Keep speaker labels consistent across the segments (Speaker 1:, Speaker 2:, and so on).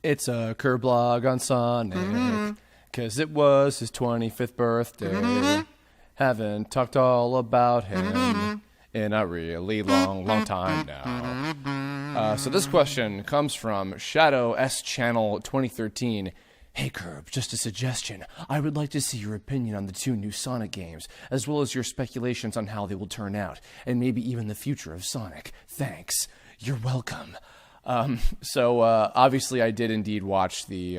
Speaker 1: It's a Kirblog on Sonic, 'cause it was his 25th birthday. Haven't talked all about him in a really long time now. So this question comes from Shadow S Channel 2013. Hey Kirb, just a suggestion. I would like to see your opinion on the 2 new Sonic games, as well as your speculations on how they will turn out, and maybe even the future of Sonic. Thanks. You're welcome. Obviously I did indeed watch the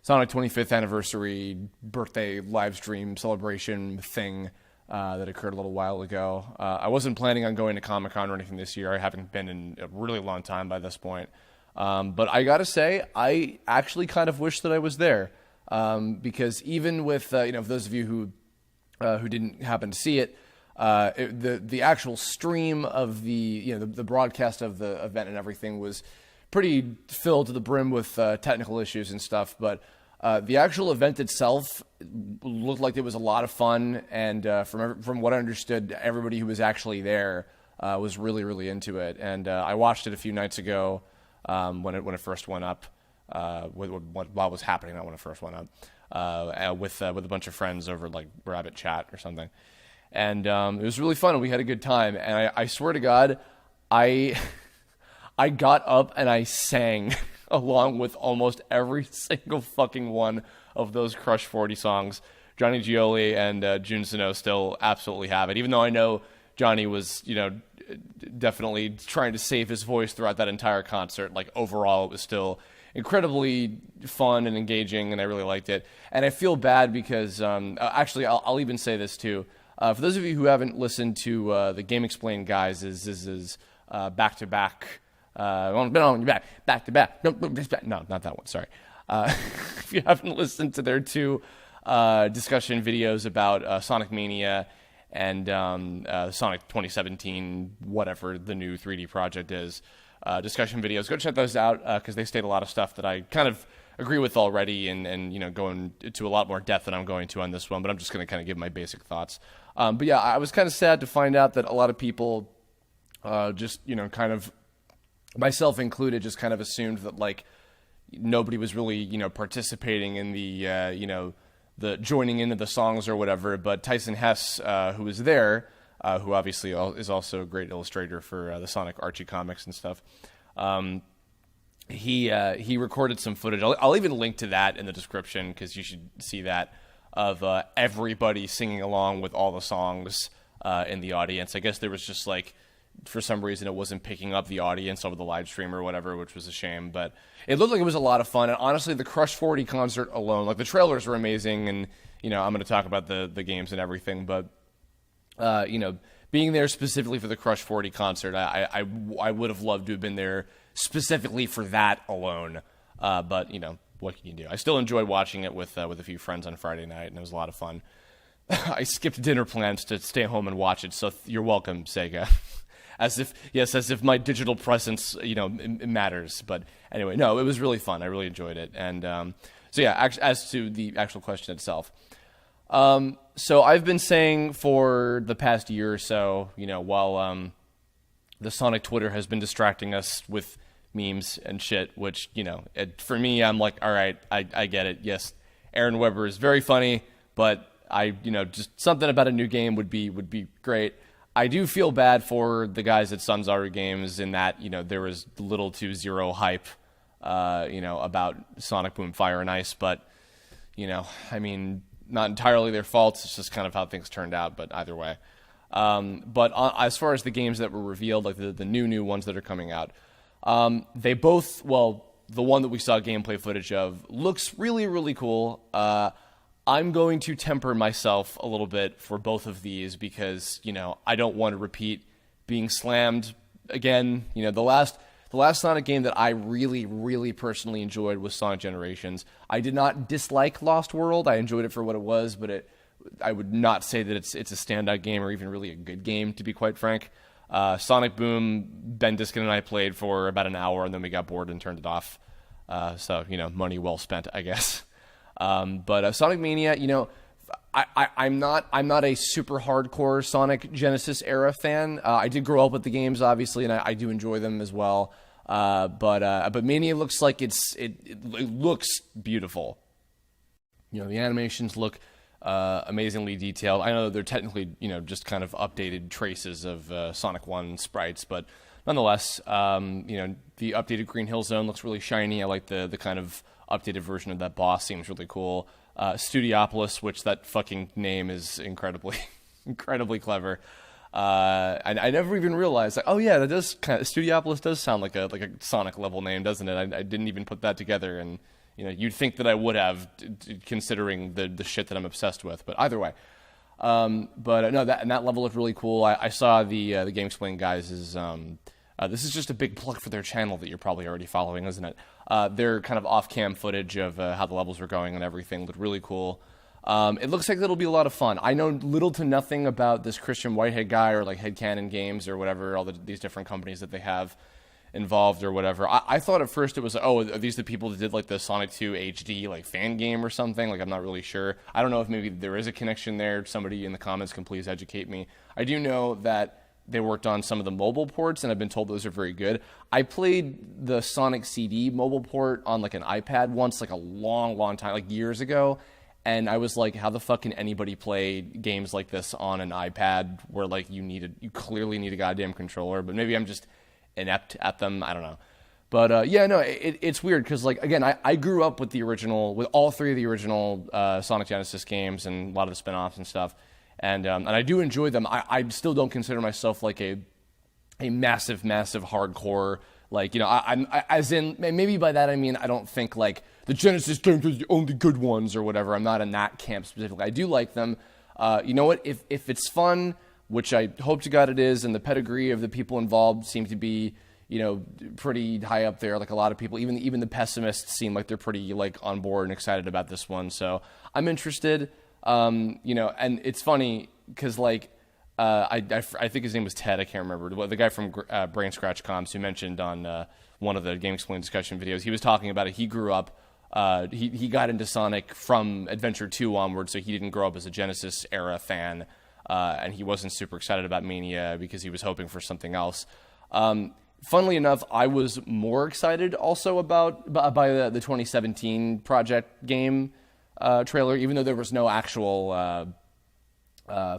Speaker 1: Sonic 25th anniversary birthday live stream celebration thing that occurred a little while ago. I wasn't planning on going to Comic-Con or anything this year. I haven't been in a really long time by this point. But I gotta say, I actually kind of wish that I was there, because even with for those of you who didn't happen to see it, the actual stream of the broadcast of the event and everything was pretty filled to the brim with technical issues and stuff. But the actual event itself looked like it was a lot of fun, and from what I understood, everybody who was actually there was really into it. And I watched it a few nights ago. When it first went up, what was happening, not when it first went up, with a bunch of friends over like Rabbit Chat or something, and it was really fun and we had a good time. And I swear to God, I got up and I sang along with almost every single fucking one of those Crush 40 songs. Johnny Gioli and Jun Sano still absolutely have it, even though I know Johnny was definitely trying to save his voice throughout that entire concert. Like, overall, it was still incredibly fun and engaging, and I really liked it. And I feel bad because, actually, I'll even say this too. For those of you who haven't listened to the Game Explain guys, is back-to-back, back-to-back. No, not that one, sorry. If you haven't listened to their 2 discussion videos about Sonic Mania and Sonic 2017, whatever the new 3D project is, discussion videos, go check those out, because they state a lot of stuff that I kind of agree with already, and go into a lot more depth than I'm going to on this one, but I'm just going to kind of give my basic thoughts. But yeah, I was kind of sad to find out that a lot of people just, kind of, myself included, just kind of assumed that, like, nobody was really, participating in the, the joining into the songs or whatever. But Tyson Hess, who was there, who obviously is also a great illustrator for the Sonic Archie comics and stuff, he recorded some footage. I'll even link to that in the description, because you should see that, of everybody singing along with all the songs in the audience. I guess there was just, like, for some reason it wasn't picking up the audience over the live stream or whatever, which was a shame. But it looked like it was a lot of fun. And honestly, the Crush 40 concert alone, like, the trailers were amazing, and I'm going to talk about the games and everything, but being there specifically for the Crush 40 concert, I would have loved to have been there specifically for that alone. But what can you do? I still enjoyed watching it with a few friends on Friday night, and it was a lot of fun. I skipped dinner plans to stay home and watch it, so you're welcome, Sega. As if my digital presence, it matters. But anyway, no, it was really fun. I really enjoyed it. And so yeah, as to the actual question itself. So I've been saying for the past year or so, while the Sonic Twitter has been distracting us with memes and shit, which, for me, I'm like, all right, I get it. Yes, Aaron Weber is very funny, but just something about a new game would be great. I do feel bad for the guys at Sunzaru Games in that, there was little to zero hype, about Sonic Boom Fire and Ice, but, not entirely their fault. It's just kind of how things turned out, but either way. But as far as the games that were revealed, like the new ones that are coming out, they both, the one that we saw gameplay footage of looks really, really cool. I'm going to temper myself a little bit for both of these because, I don't want to repeat being slammed again. The last Sonic game that I really, really personally enjoyed was Sonic Generations. I did not dislike Lost World. I enjoyed it for what it was, but I would not say that it's a standout game or even really a good game, to be quite frank. Sonic Boom, Ben Diskin and I played for about an hour, and then we got bored and turned it off. So, money well spent, I guess. But Sonic Mania, I'm not a super hardcore Sonic Genesis era fan. I did grow up with the games, obviously, and I do enjoy them as well. But Mania looks like it looks beautiful. You know, the animations look amazingly detailed. I know they're technically, you know, just kind of updated traces of Sonic 1 sprites, but nonetheless, you know, the updated Green Hill Zone looks really shiny. I like the kind of updated version of that boss. Seems really cool. Studiopolis, which that fucking name is incredibly incredibly clever. And I never even realized, like, oh yeah, that does kind of, Studiopolis does sound like a Sonic level name, doesn't it? I didn't even put that together, and you know, you'd think that I would have, considering the shit that I'm obsessed with. But either way, no, that level looked really cool. I saw the GameXplain guys is this is just a big plug for their channel that you're probably already following, isn't it? Their kind of off-cam footage of how the levels were going and everything looked really cool. It looks like it'll be a lot of fun. I know little to nothing about this Christian Whitehead guy or like Headcanon Games or whatever, all these different companies that they have involved or whatever. I thought at first it was, oh, are these the people that did like the Sonic 2 HD like fan game or something? Like, I'm not really sure. I don't know if maybe there is a connection there. Somebody in the comments can please educate me. I do know that they worked on some of the mobile ports, and I've been told those are very good. I played the Sonic CD mobile port on like an iPad once, like a long time, like years ago. And I was like, how the fuck can anybody play games like this on an iPad where like you clearly need a goddamn controller? But maybe I'm just inept at them. I don't know. But yeah, no, it's weird because like, again, I grew up with with all three of the original Sonic Genesis games and a lot of the spin-offs and stuff. And I do enjoy them. I still don't consider myself like a massive hardcore, like, you know, I as in, maybe by that I mean I don't think like the Genesis games are the only good ones or whatever. I'm not in that camp specifically. I do like them. You know what? If it's fun, which I hope to God it is, and the pedigree of the people involved seem to be, you know, pretty high up there. Like a lot of people, even the pessimists seem like they're pretty like on board and excited about this one. So I'm interested. You know, and it's funny because like I think his name was Ted. I can't remember, the guy from Brain Scratch Comms who mentioned on one of the GameXplain discussion videos. He was talking about it. He grew up. He got into Sonic from Adventure 2 onward, so he didn't grow up as a Genesis era fan, and he wasn't super excited about Mania because he was hoping for something else. Funnily enough, I was more excited also by the 2017 Project game trailer, even though there was no actual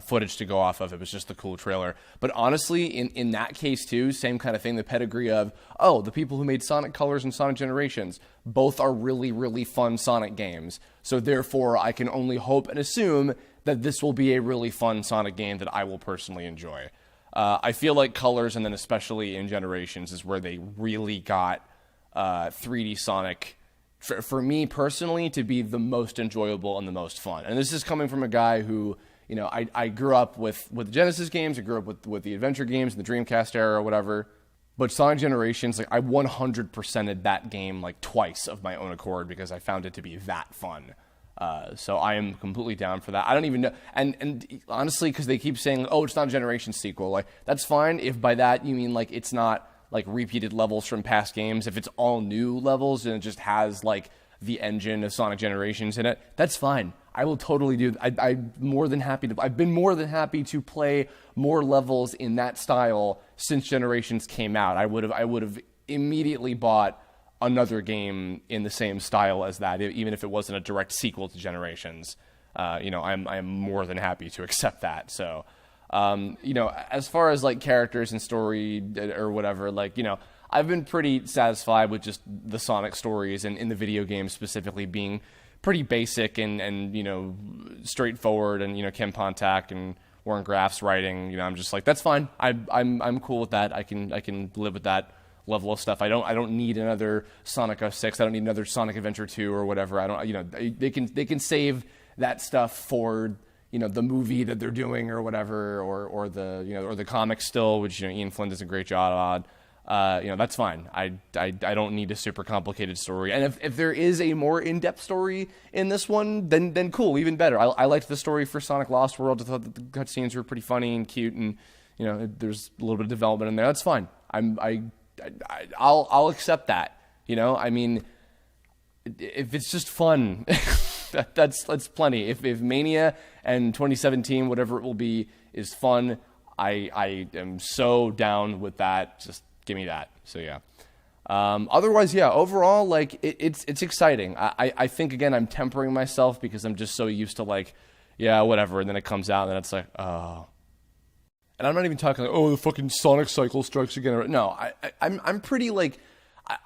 Speaker 1: footage to go off of. It was just the cool trailer. But honestly, in that case too, same kind of thing, the pedigree of, oh, the people who made Sonic Colors and Sonic Generations, both are really fun Sonic games. So therefore, I can only hope and assume that this will be a really fun Sonic game that I will personally enjoy. I feel like Colors, and then especially in Generations, is where they really got 3D Sonic, for me personally, to be the most enjoyable and the most fun. And this is coming from a guy who, you know, I grew up with the Genesis games, I grew up with the adventure games, the Dreamcast era or whatever. But Sonic Generations, like, I 100%ed that game like twice of my own accord because I found it to be that fun. So I am completely down for that. I don't even know, and honestly, because they keep saying, oh, it's not a Generations sequel, like, that's fine if by that you mean like it's not like repeated levels from past games. If it's all new levels and it just has like the engine of Sonic Generations in it, that's fine. I will totally do. I'm more than happy to. I've been more than happy to play more levels in that style since Generations came out. I would have immediately bought another game in the same style as that, even if it wasn't a direct sequel to Generations. You know, I'm more than happy to accept that. So, you know, as far as like characters and story or whatever, like, you know, I've been pretty satisfied with just the Sonic stories and in the video games specifically being pretty basic and you know, straightforward, and you know, Ken Pontac and Warren Graff's writing, you know, I'm just like, that's fine. I'm cool with that. I can live with that level of stuff. I don't need another Sonic 06. I don't need another Sonic Adventure 2 or whatever. I don't, you know, they can save that stuff for, you know, the movie that they're doing or whatever, or the, you know, or the comics still, which, you know, Ian Flynn does a great job on. You know, that's fine. I don't need a super complicated story. And if there is a more in-depth story in this one, then cool, even better. I liked the story for Sonic Lost World. I thought that the cutscenes were pretty funny and cute, and you know, there's a little bit of development in there. That's fine. I'll accept that. You know, I mean, if it's just fun, that's plenty. If Mania and 2017, whatever it will be, is fun, I am so down with that. Just give me that. So yeah. Otherwise, yeah, overall, like it's exciting. I think again, I'm tempering myself because I'm just so used to like, yeah, whatever, and then it comes out and then it's like, oh. And I'm not even talking like, oh, the fucking Sonic cycle strikes again. No, I'm pretty like,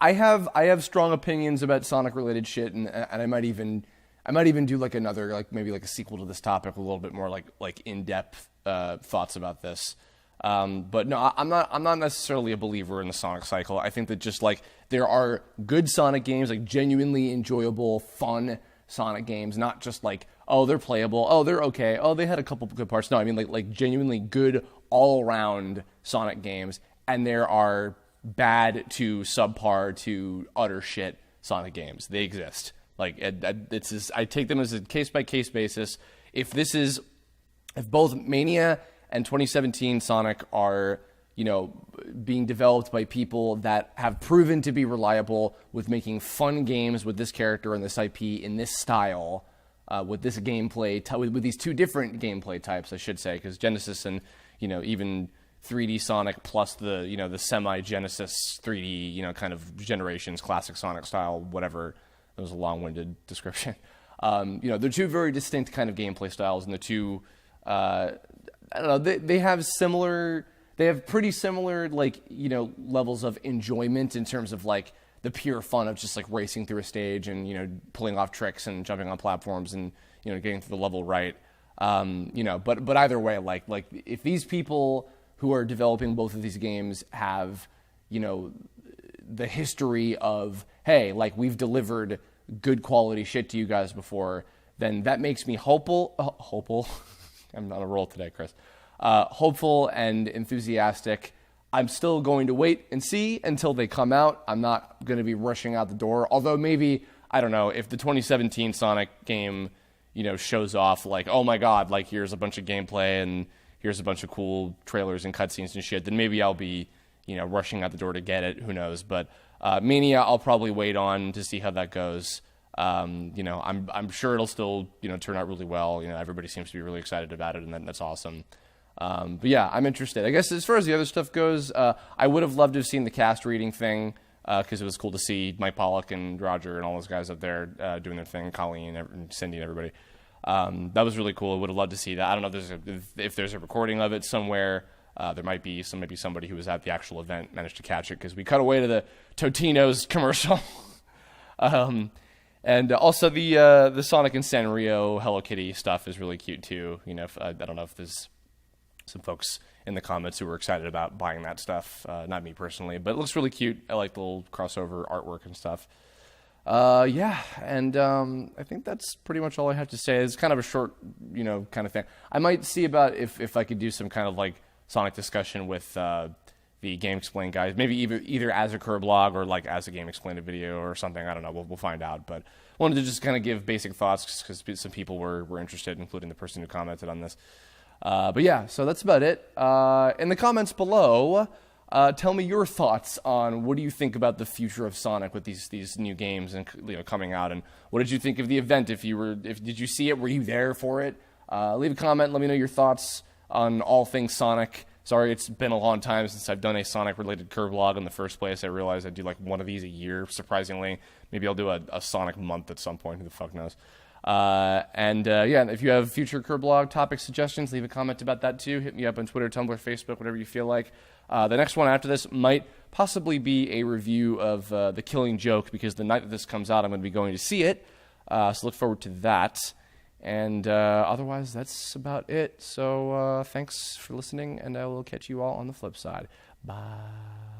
Speaker 1: I have strong opinions about Sonic related shit, and I might even do like another, like maybe like a sequel to this topic, a little bit more like in depth thoughts about this. But no, I'm not necessarily a believer in the Sonic cycle. I think that just like there are good Sonic games, like genuinely enjoyable, fun Sonic games, not just like, oh, they're playable, oh, they're okay, oh, they had a couple good parts. No, I mean like genuinely good all around Sonic games, and there are bad to subpar to utter shit Sonic games. They exist. Like it's just, I take them as a case by case basis. If both Mania and 2017 Sonic are, being developed by people that have proven to be reliable with making fun games with this character and this IP in this style, with this gameplay, with these two different gameplay types, I should say, because Genesis and, even 3D Sonic plus the semi-Genesis 3D, kind of generations, classic Sonic style, whatever. That was a long-winded description. They're two very distinct kind of gameplay styles, and the two, I don't know, they have pretty similar, like, levels of enjoyment in terms of, like, the pure fun of just, like, racing through a stage and, pulling off tricks and jumping on platforms and, getting through the level right. But either way, like if these people who are developing both of these games have, the history of, hey, like we've delivered good quality shit to you guys before, then that makes me hopeful. I'm on a roll today, Chris. Hopeful and enthusiastic. I'm still going to wait and see until they come out. I'm not going to be rushing out the door. Although maybe, I don't know, if the 2017 Sonic game, shows off like, oh my God, like here's a bunch of gameplay and here's a bunch of cool trailers and cutscenes and shit, then maybe I'll be, rushing out the door to get it. Who knows? But Mania, I'll probably wait on to see how that goes. I'm sure it'll still, turn out really well. Everybody seems to be really excited about it, and that's awesome. But yeah, I'm interested. I guess as far as the other stuff goes, I would have loved to have seen the cast reading thing, because it was cool to see Mike Pollock and Roger and all those guys up there doing their thing, Colleen and Cindy and everybody. That was really cool. I would have loved to see that. I don't know if there's a recording of it somewhere. There might be maybe somebody who was at the actual event managed to catch it, because we cut away to the Totino's commercial. And also the Sonic and Sanrio Hello Kitty stuff is really cute too. I don't know if there's some folks in the comments who were excited about buying that stuff. Not me personally, but it looks really cute. I like the little crossover artwork and stuff. Yeah, and I think that's pretty much all I have to say. It's kind of a short, kind of thing. I might see about if I could do some kind of like Sonic discussion with the Game Explain guys. Maybe either as a Kirblog or like as a Game Explain video or something. I don't know. We'll find out. But I wanted to just kind of give basic thoughts because some people were interested, including the person who commented on this. But yeah, so that's about it. In the comments below, tell me your thoughts on what do you think about the future of Sonic with these new games and coming out, and what did you think of the event? Did you see it? Were you there for it? Leave a comment. Let me know your thoughts on all things Sonic. Sorry, it's been a long time since I've done a Sonic-related Kirblog in the first place. I realized I do like one of these a year, surprisingly. Maybe I'll do a Sonic month at some point. Who the fuck knows? Yeah, if you have future Kirblog topic suggestions, leave a comment about that too. Hit me up on Twitter, Tumblr, Facebook, whatever you feel like. The next one after this might possibly be a review of The Killing Joke, because the night that this comes out, I'm going to be going to see it. So look forward to that. And otherwise, that's about it. So thanks for listening, and I will catch you all on the flip side. Bye.